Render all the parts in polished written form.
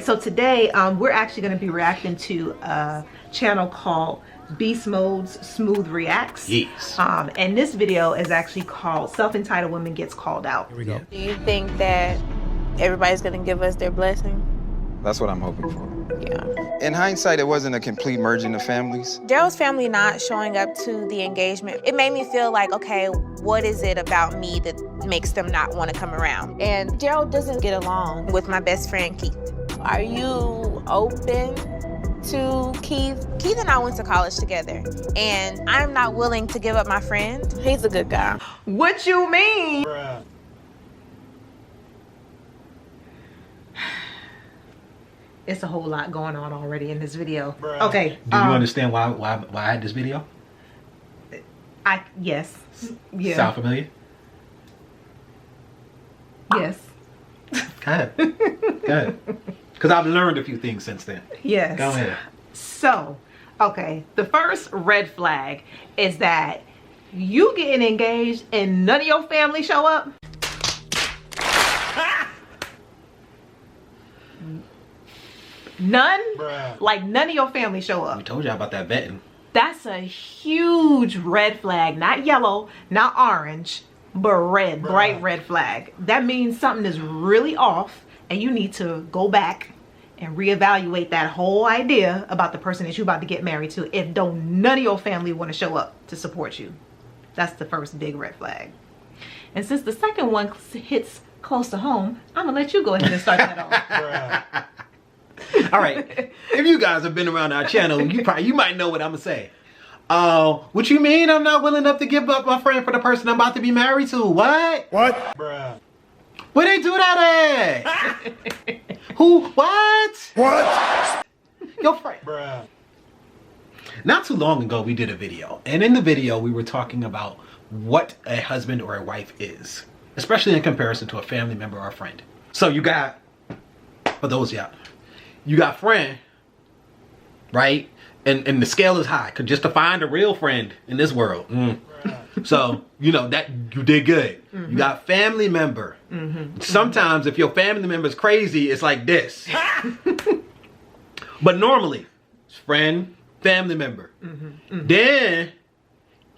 so today we're actually going to be reacting to a channel called Beast Mode's Smooth Reacts. Yes. And this video is actually called Self-Entitled Women Gets Called Out. Here we go. Do you think that everybody's gonna give us their blessing? That's what I'm hoping for. Yeah. In hindsight, it wasn't a complete merging of families. Daryl's family not showing up to the engagement, it made me feel like, okay, what is it about me that makes them not want to come around? And Daryl doesn't get along with my best friend, Keith. Are you open to Keith? Keith and I went to college together, and I'm not willing to give up my friend. He's a good guy. What you mean? Bruh. It's a whole lot going on already in this video. Bruh. Okay. Do you understand why I had this video? Yes. Yeah. Sound familiar? Yes. Go ahead. Go ahead. Because I've learned a few things since then. Yes. Go ahead. So, okay, the first red flag is that you getting engaged and none of your family show up. None? Bruh. Like none of your family show We up. told you about that vetting. That's a huge red flag. Not yellow, not orange, but red, Bruh. bright red flag. That means something is really off and you need to go back and reevaluate that whole idea about the person that you're about to get married to if none of your family want to show up to support you. That's the first big red flag. And since the second one hits close to home, I'm gonna let you go ahead and start that off. All right. If you guys have been around our channel, you might know what I'm gonna say. What you mean I'm not willing enough to give up my friend for the person I'm about to be married to? What? What? Bruh. Where they do that at? Who? What? What? Your friend. Bruh. Not too long ago, we did a video. And in the video, we were talking about what a husband or a wife is. Especially in comparison to a family member or a friend. So you got, for those y'all, you got friend, right? And the scale is high. Cause just to find a real friend in this world. So, you know, that you did good. You got family member. Sometimes if your family member is crazy, it's like this. But normally, it's friend, family member. Then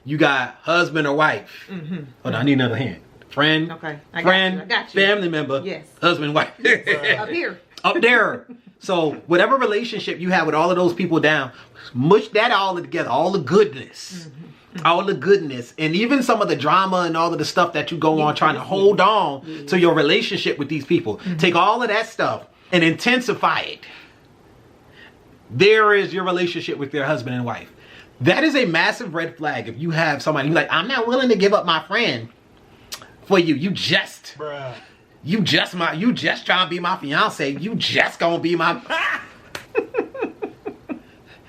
you got husband or wife. Hold on, I need another hand. Friend, Okay, I got friend, you, I got you. family member, Yes. husband, wife. Up here. Up there. So whatever relationship you have with all of those people down, mush that all together, all the goodness. All the goodness, and even some of the drama and all of the stuff that you go on trying to hold on to your relationship with these people. Take all of that stuff and intensify it. There is your relationship with your husband and wife. That is a massive red flag. If you have somebody who's like, I'm not willing to give up my friend for you. You just trying to be my fiance. You just gonna be my.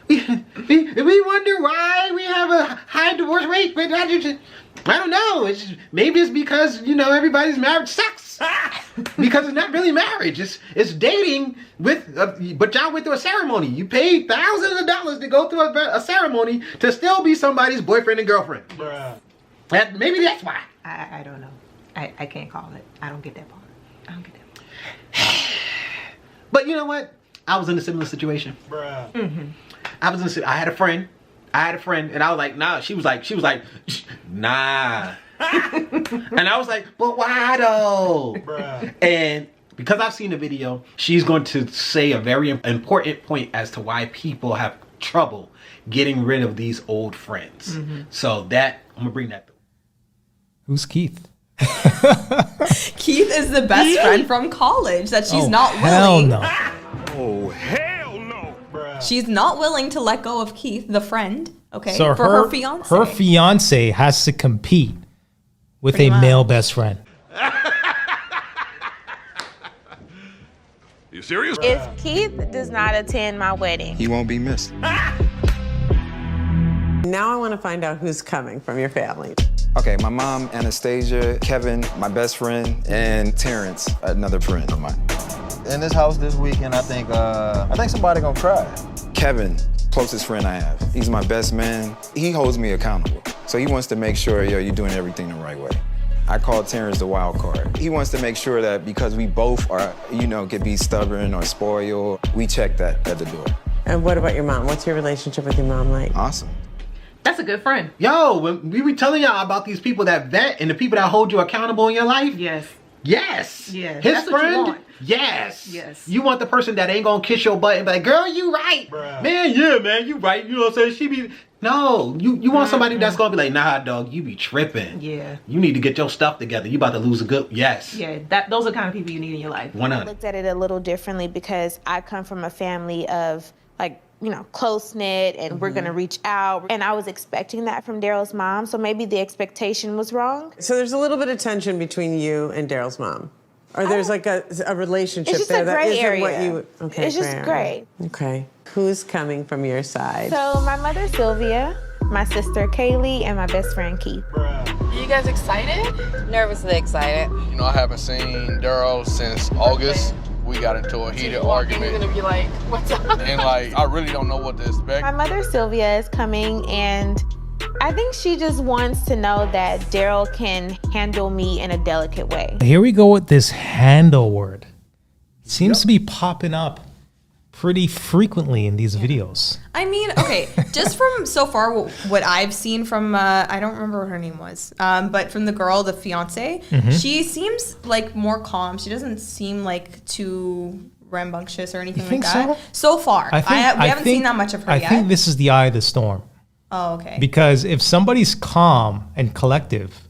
We wonder why we have a high divorce rate, but I don't know. Maybe it's because, you know, everybody's marriage sucks. Because it's not really marriage. It's dating with, but y'all went through a ceremony. You paid thousands of dollars to go through a ceremony to still be somebody's boyfriend and girlfriend. Maybe that's why. I don't know. I can't call it. I don't get that part. I don't get that part. But you know what? I was in a similar situation. I had a friend, and I was like, nah. She was like, nah. And I was like, but why though? And because I've seen the video, she's going to say a very important point as to why people have trouble getting rid of these old friends. So that, I'm gonna bring that through. Who's Keith? Keith is the best friend from college that she's not Hell willing. no. Oh, hell no. She's not willing to let go of Keith, the friend, okay, So for her fiance. Her fiance has to compete with Pretty a much. male best friend. You serious? If Keith does not attend my wedding, He won't be missed. Now I want to find out who's coming from your family. Okay, my mom, Anastasia, Kevin, my best friend, and Terrence, another friend of mine. In this house this weekend, I think somebody gonna cry. Kevin, closest friend I have. He's my best man. He holds me accountable. So he wants to make sure, you're doing everything the right way. I call Terrence the wild card. He wants to make sure that because we both are, could be stubborn or spoiled, we check that at the door. And what about your mom? What's your relationship with your mom like? Awesome. That's a good friend. Yo, when we were telling y'all about these people that vet and the people that hold you accountable in your life. Yes. Yes. Yeah. His That's friend. what you want. Yes. Yes. You want the person that ain't gonna kiss your butt and be like, girl, you right. Bruh. Man, yeah, man, you right. You know what I'm saying? She be... No, you want somebody that's gonna be like, nah, dog, you be tripping. Yeah. You need to get your stuff together. You about to lose a good... Yes. Yeah, those are the kind of people you need in your life. 100. I looked at it a little differently because I come from a family of close-knit and we're gonna reach out. And I was expecting that from Daryl's mom, so maybe the expectation was wrong. So there's a little bit of tension between you and Daryl's mom. Or there's like a relationship It's just there a that gray isn't area. what you... Okay, It's just gray. gray. Okay. Who's coming from your side? So my mother, Sylvia, my sister, Kaylee, and my best friend, Keith. Are you guys excited? Nervously excited. I haven't seen Daryl since August. We got into a heated argument. You're gonna be like, what's up? And I really don't know what to expect. My mother, Sylvia, is coming, and I think she just wants to know that Daryl can handle me in a delicate way. Here we go with this handle word. Seems to be popping up pretty frequently in these videos. I mean, okay, just from so far what I've seen from, I don't remember what her name was, but from the girl, the fiance, she seems like more calm. She doesn't seem like too rambunctious or anything like that. So far. We haven't seen that much of her yet. I think this is the eye of the storm. Oh, okay. Because if somebody's calm and collective,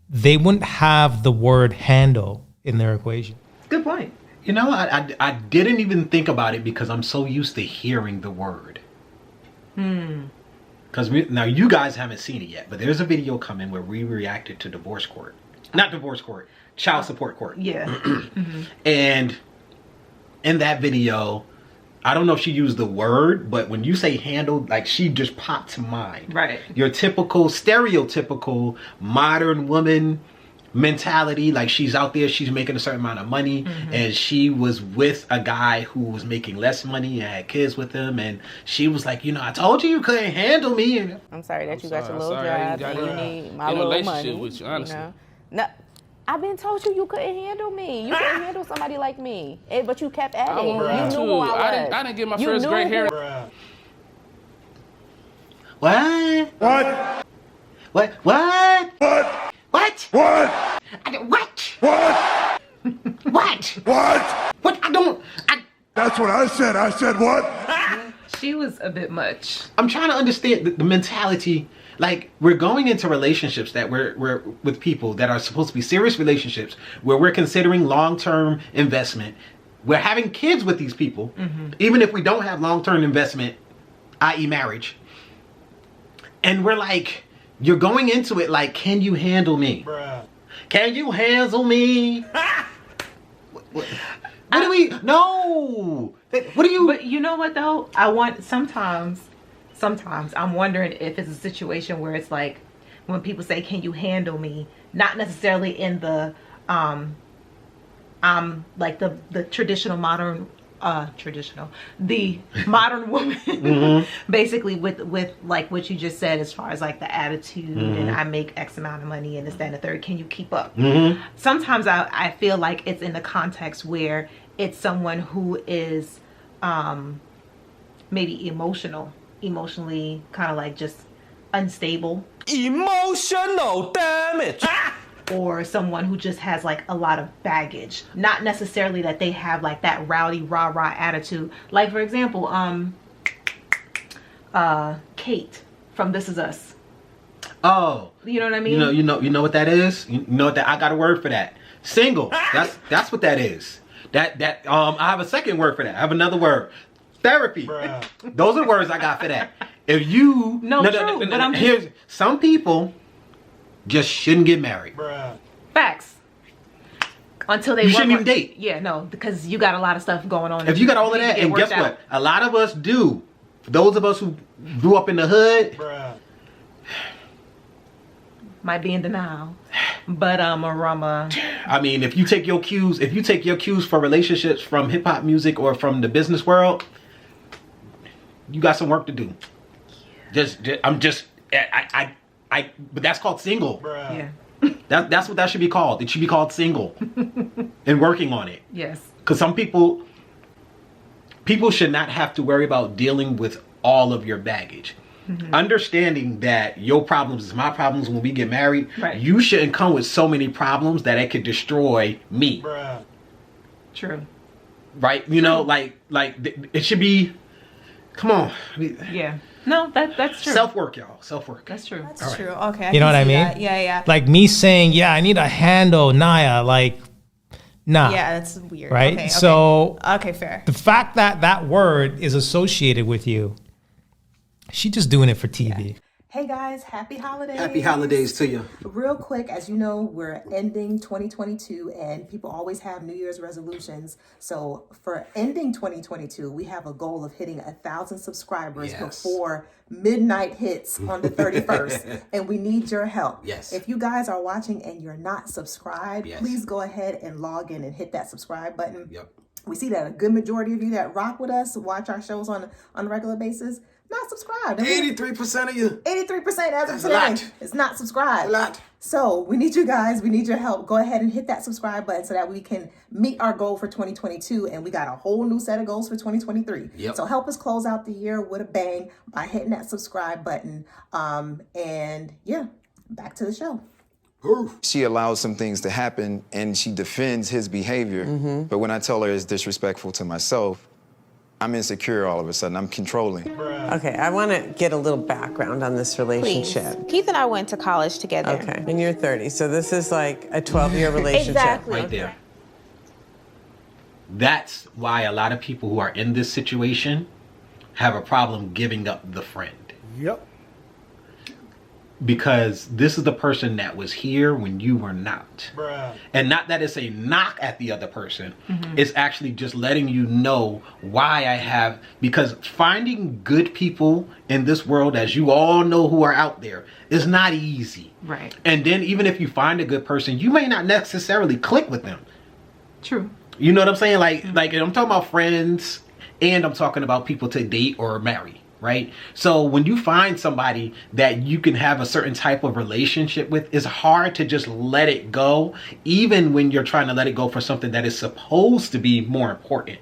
they wouldn't have the word handle in their equation. Good point. I didn't even think about it because I'm so used to hearing the word. Because now you guys haven't seen it yet, but there's a video coming where we reacted to divorce court. Not divorce court, child support court. Yeah. And in that video, I don't know if she used the word, but when you say handle, she just popped to mind. Right. Your typical, stereotypical modern woman mentality, she's out there, she's making a certain amount of money, and she was with a guy who was making less money and had kids with him, and she was like, I told you couldn't handle me. I'm sorry that you got your little job and you need my little money. With you, honestly. No, I've been told you couldn't handle me. You couldn't handle somebody like me, but you kept at it. You knew who I was. I didn't get my first gray hair. What? What? What? What? What? What? What? What? What? What? What? What? That's what I said. I said what? She was a bit much. I'm trying to understand the mentality. We're going into relationships that we're with people that are supposed to be serious relationships where we're considering long-term investment. We're having kids with these people, even if we don't have long-term investment, i.e. marriage. And we're you're going into it can you handle me? Bruh. Can you handle me? What do we... No! What do you... But you know what, though? Sometimes I'm wondering if it's a situation where it's when people say, can you handle me? Not necessarily in the, the traditional modern... the modern woman basically with what you just said as far as the attitude and I make X amount of money and this, that, and the third, can you keep up? Sometimes I feel like it's in the context where it's someone who is maybe emotionally kind of just unstable. Emotional damage. Or someone who just has a lot of baggage. Not necessarily that they have that rowdy rah-rah attitude. For example, Kate from This Is Us. Oh. You know what I mean? You know what that is? You know what I got a word for that. Single. That's what that is. I have a second word for that. I have another word. Therapy. Bruh. Those are words I got for that. If you but I'm here's some people just shouldn't get married. Bruh. Facts. Until they You shouldn't even date. Yeah, no, because you got a lot of stuff going on. If you got all of that, and guess what? A lot of us do. For those of us who grew up in the hood, Bruh. Might be in denial. But I memean, if you take your cues for relationships from hip hop music or from the business world, you got some work to do. But that's called single. Bruh. yeah. That's what that should be called. It should be called single and working on it. Yes. Because some people should not have to worry about dealing with all of your baggage. Understanding that your problems is my problems when we get married, Right. you shouldn't come with so many problems that it could destroy me. True. Right? You know, like it should be, come on. Yeah. No, that's true. Self-work, y'all. Self-work. That's true. That's true. Okay. You know what I can see mean? that. Yeah, yeah. Like me saying, yeah, I need a handle, Naya. Like, nah. Yeah, that's weird. Right? Okay, okay. So, Okay, fair. the fact that that word is associated with you, she just doing it for TV. Hey guys, happy holidays. Happy holidays to you. Real quick, as you know, we're ending 2022 and people always have New Year's resolutions. So for ending 2022, we have a goal of hitting 1,000 subscribers before midnight hits on the 31st. And we need your help. Yes. If you guys are watching and you're not subscribed, Yes. please go ahead and log in and hit that subscribe button. Yep. We see that a good majority of you that rock with us, watch our shows on a regular basis, not subscribed. 83% of you. 83% as of That's a today lot. is not subscribed. A lot. So we need you guys. We need your help. Go ahead and hit that subscribe button so that we can meet our goal for 2022. And we got a whole new set of goals for 2023. Yep. So help us close out the year with a bang by hitting that subscribe button. And yeah, back to the show. She allows some things to happen and she defends his behavior. But when I tell her it's disrespectful to myself, I'm insecure all of a sudden. I'm controlling. Okay, I want to get a little background on this Please. relationship. Keith and I went to college together. Okay, and you're 30, so this is like a 12-year relationship. Exactly. Right there. That's why a lot of people who are in this situation have a problem giving up the friend. Yep. Because this is the person that was here when you were not. And not that it's a knock at the other person. It's actually just letting you know why I have, because finding good people in this world, as you all know who are out there, is not easy. Right. And then even if you find a good person, you may not necessarily click with them. True. You know what I'm saying? Like I'm talking about friends and I'm talking about people to date or marry. Right? So when you find somebody that you can have a certain type of relationship with, it's hard to just let it go, even when you're trying to let it go for something that is supposed to be more important.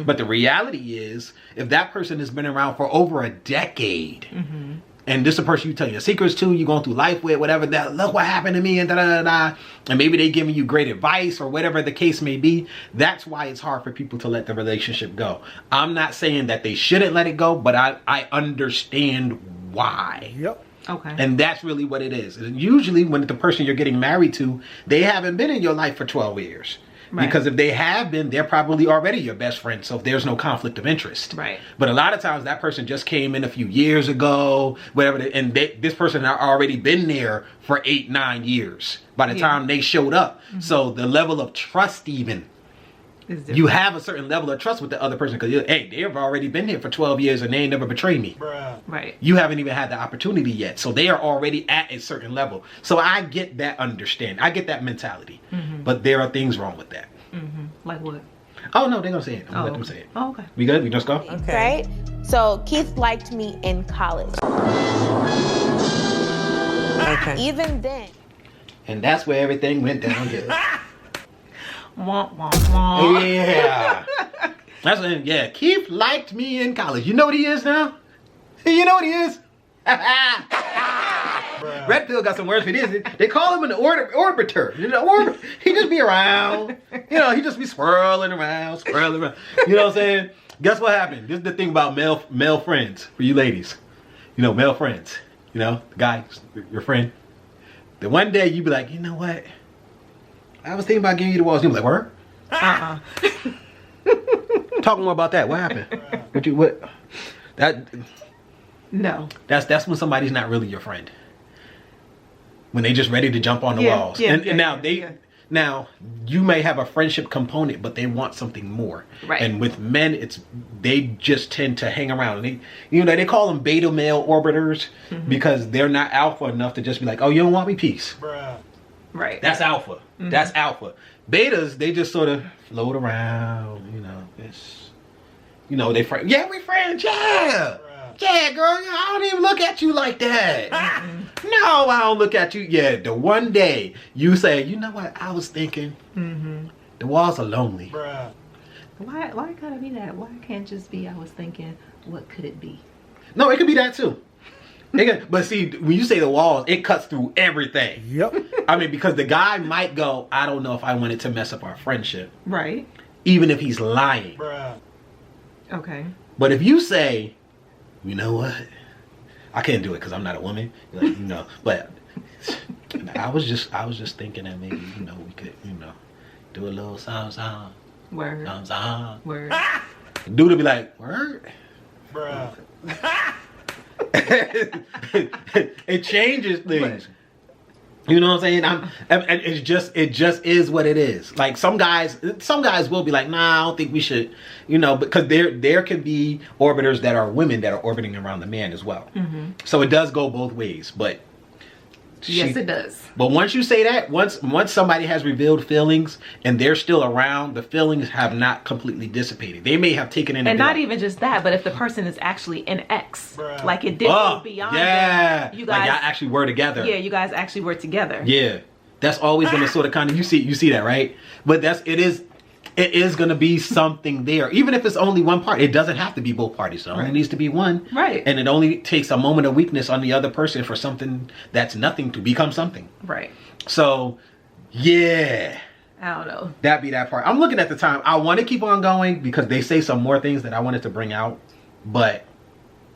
But the reality is, if that person has been around for over a decade, and this is a person you tell your secrets to, you're going through life with, whatever, that look what happened to me, and da-da-da-da, and maybe they giving you great advice or whatever the case may be, that's why it's hard for people to let the relationship go. I'm not saying that they shouldn't let it go, but I understand why. Yep. Okay. And that's really what it is. And usually when the person you're getting married to, they haven't been in your life for 12 years. Right. Because if they have been, they're probably already your best friend. So there's no conflict of interest. Right. But a lot of times that person just came in a few years ago, whatever, and this person had already been there for 8-9 years by the time they showed up. So the level of trust even, you have a certain level of trust with the other person because, hey, they've already been here for 12 years and they ain't never betrayed me. Right. You haven't even had the opportunity yet. So they are already at a certain level. So I get that understanding. I get that mentality. But there are things wrong with that. Like what? Oh, no, they're going to say it. I'm going to let them say it. Oh, okay. We good? We just go? Okay. Right? So Keith liked me in college. Okay. Even then. And that's where everything went downhill. Womp, womp, womp. Yeah. That's when, yeah, Keith liked me in college. You know what he is now? You know what he is? Red Pill got some words for this. They call him an orbiter. You know, he just be around. You know, he just be swirling around. You know what I'm saying? Guess what happened? This is the thing about male friends for you ladies. You know, male friends. You know, the guy, your friend. Then one day you be like, you know what? I was thinking about giving you the walls. You be like, where? Talk more about that. What happened? What? That. No. That's when somebody's not really your friend. When they just ready to jump on the walls. Now you may have a friendship component, but they want something more. Right. And with men, they just tend to hang around. And they call them beta male orbiters because they're not alpha enough to just be like, oh, you don't want me, peace. Right. That's alpha. That's alpha. Betas, they just sort of float around. They friends. Yeah, we friends. Yeah. Yeah, girl, I don't even look at you like that. No, I don't look at you. Yeah, the one day you say, you know what, I was thinking, the walls are lonely. Why it gotta be that? Why can't it just be I was thinking, what could it be? No, it could be that too. But see, when you say the walls, it cuts through everything. Yep. I mean, because the guy might go, I don't know if I wanted to mess up our friendship. Right. Even if he's lying. Okay. But if you say, you know what? I can't do it because I'm not a woman. You're like, no. But I was just thinking that maybe, we could, do a little sound. Word. Sound. Word. Dude will be like, word? It changes things. You know what I'm saying? It just is what it is. Like some guys will be like, nah, I don't think we should, because there can be orbiters that are women that are orbiting around the man as well. So it does go both ways, but yes, it does. But once you say that, once somebody has revealed feelings and they're still around, the feelings have not completely dissipated. They may have taken in, and not even just that, but if the person is actually an ex, like it did go beyond that, you guys like y'all actually were together. Yeah, you guys actually were together. Yeah, that's always going to sort of kind of you see that, right? But it is going to be something there, even if it's only one part. It doesn't have to be both parties. It only needs to be one, right? And it only takes a moment of weakness on the other person for something that's nothing to become something, right? So, yeah, I don't know. That'd be that part. I'm looking at the time. I want to keep on going because they say some more things that I wanted to bring out, but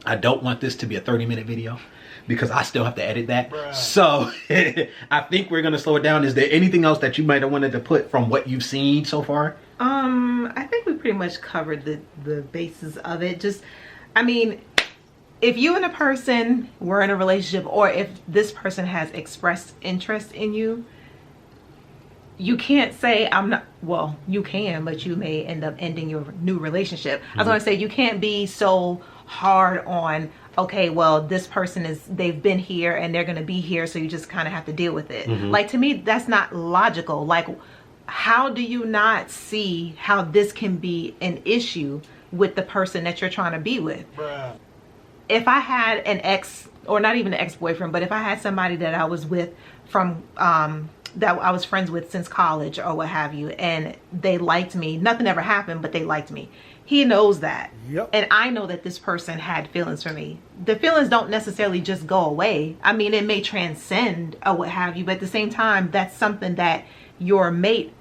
I don't want this to be a 30-minute video because I still have to edit that. So I think we're gonna slow it down. Is there anything else that you might have wanted to put from what you've seen so far? I think we pretty much covered the basis of it. Just, I mean, if you and a person were in a relationship, or if this person has expressed interest in you, you can't say I'm not, well, you can, but you may end up ending your new relationship. I was gonna say, you can't be so hard on, okay, well, this person they've been here and they're gonna be here, so you just kind of have to deal with it. Like, to me, that's not logical. Like, how do you not see how this can be an issue with the person that you're trying to be with? If I had an ex, or not even an ex-boyfriend, but if I had somebody that I was with from that I was friends with since college or what have you, and they liked me, nothing ever happened, but they liked me. He knows that. Yep. And I know that this person had feelings for me. The feelings don't necessarily just go away. I mean, it may transcend or what have you, but at the same time, that's something that your mate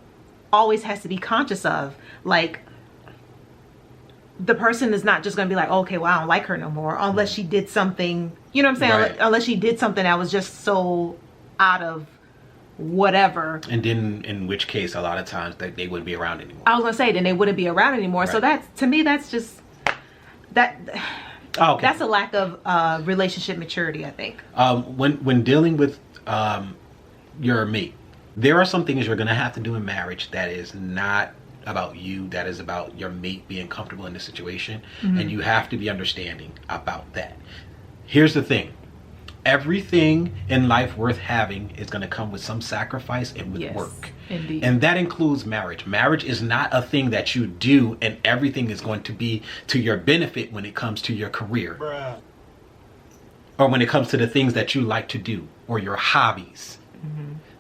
always has to be conscious of. Like, the person is not just going to be like, okay, well, I don't like her no more, unless she did something, you know what I'm saying? Right. Unless she did something that was just so out of whatever. And then in which case, a lot of times they wouldn't be around anymore. I was going to say, then they wouldn't be around anymore. Right. So that's, to me, that's just, that's a lack of relationship maturity, I think. When dealing with your mate, there are some things you're going to have to do in marriage that is not about you, that is about your mate being comfortable in the situation. And you have to be understanding about that. Here's the thing. Everything in life worth having is going to come with some sacrifice and with work. Indeed. And that includes marriage. Marriage is not a thing that you do and everything is going to be to your benefit when it comes to your career. Or when it comes to the things that you like to do or your hobbies.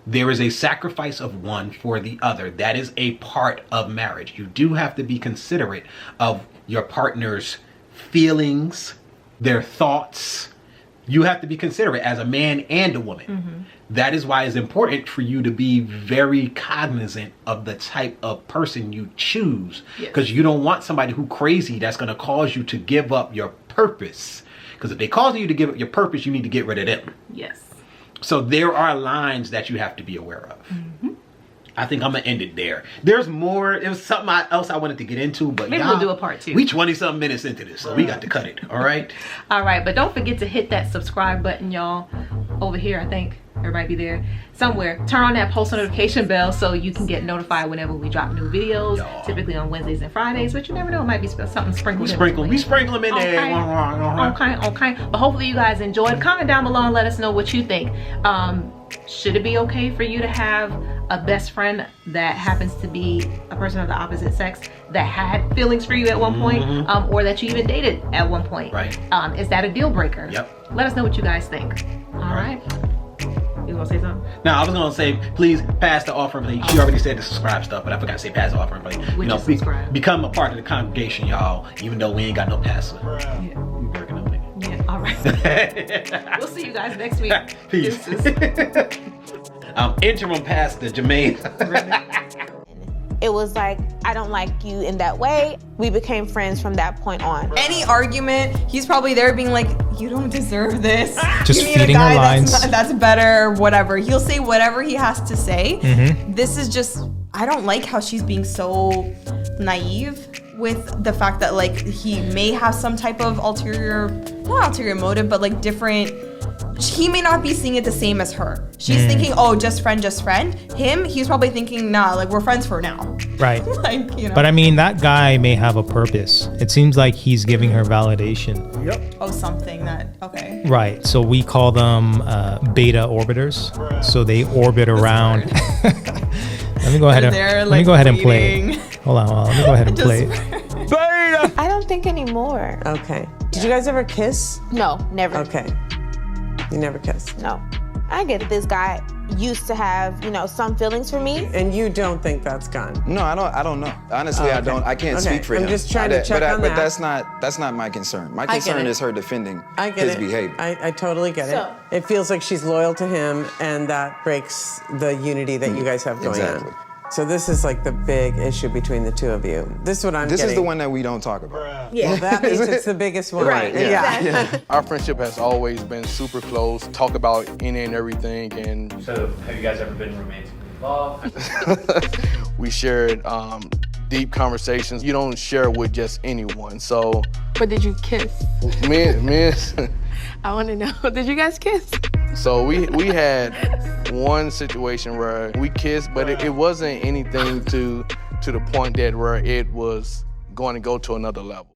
There is a sacrifice of one for the other. That is a part of marriage. You do have to be considerate of your partner's feelings, their thoughts. You have to be considerate as a man and a woman. That is why it's important for you to be very cognizant of the type of person you choose. Because you don't want somebody who crazy that's going to cause you to give up your purpose. Because if they cause you to give up your purpose, you need to get rid of them. Yes. So there are lines that you have to be aware of. I think I'm going to end it there. There's more. It was something else I wanted to get into, but maybe we'll do a part 2. We 20-something minutes into this, so we got to cut it. All right? All right, but don't forget to hit that subscribe button, y'all. Over here, I think. Everybody be there somewhere. Turn on that post notification bell so you can get notified whenever we drop new videos. Typically on Wednesdays and Fridays, but you never know, it might be something sprinkled. We sprinkle them in there. Okay. But hopefully you guys enjoyed. Comment down below and let us know what you think. Should it be okay for you to have a best friend that happens to be a person of the opposite sex that had feelings for you at one point, or that you even dated at one point? Right. Is that a deal breaker? Yep. Let us know what you guys think. All right. You gonna say something? No, I was gonna say, please pass the offering plate. She already said the subscribe stuff, but I forgot to say pass the offering plate. Which is subscribe. Become a part of the congregation, y'all. Even though we ain't got no pastor. Yeah. We working on it. Yeah. All right. We'll see you guys next week. Peace. Interim pastor Jermaine. It was like, I don't like you in that way. We became friends from that point on. Any argument, he's probably there being like, you don't deserve this. Just you need feeding a guy her lines. that's better, whatever. He'll say whatever he has to say. Mm-hmm. This is just, I don't like how she's being so naive with the fact that like he may have some type of not ulterior motive, but like different. He may not be seeing it the same as her. She's thinking, oh, just friend. Him, he's probably thinking, nah, like we're friends for now. Right. Like, you know. But I mean, that guy may have a purpose. It seems like he's giving her validation. Yep. Oh, something that, okay. Right. So we call them beta orbiters. So they orbit around. Let me go ahead and play it. Hold on. Let me go ahead and play it. Beta! I don't think anymore. Okay. Did you guys ever kiss? No, never. Okay. You never kissed? No. I get that this guy used to have, some feelings for me. And you don't think that's gone? No, I don't know. Honestly, I don't. I can't speak for him. I'm just trying to check on that. But that's not my concern. My concern is her defending his behavior. I totally get it. It feels like she's loyal to him, and that breaks the unity that you guys have going on. So this is like the big issue between the two of you. This is what I'm getting. This is the one that we don't talk about. Yeah. Well, that means it's the biggest one. Right. Yeah. Our friendship has always been super close. Talk about any and everything. And so, have you guys ever been romantically involved? We shared deep conversations. You don't share with just anyone. So. But did you kiss? Me. I want to know. Did you guys kiss? So we had one situation where we kissed, but it wasn't anything to the point that where it was going to go to another level.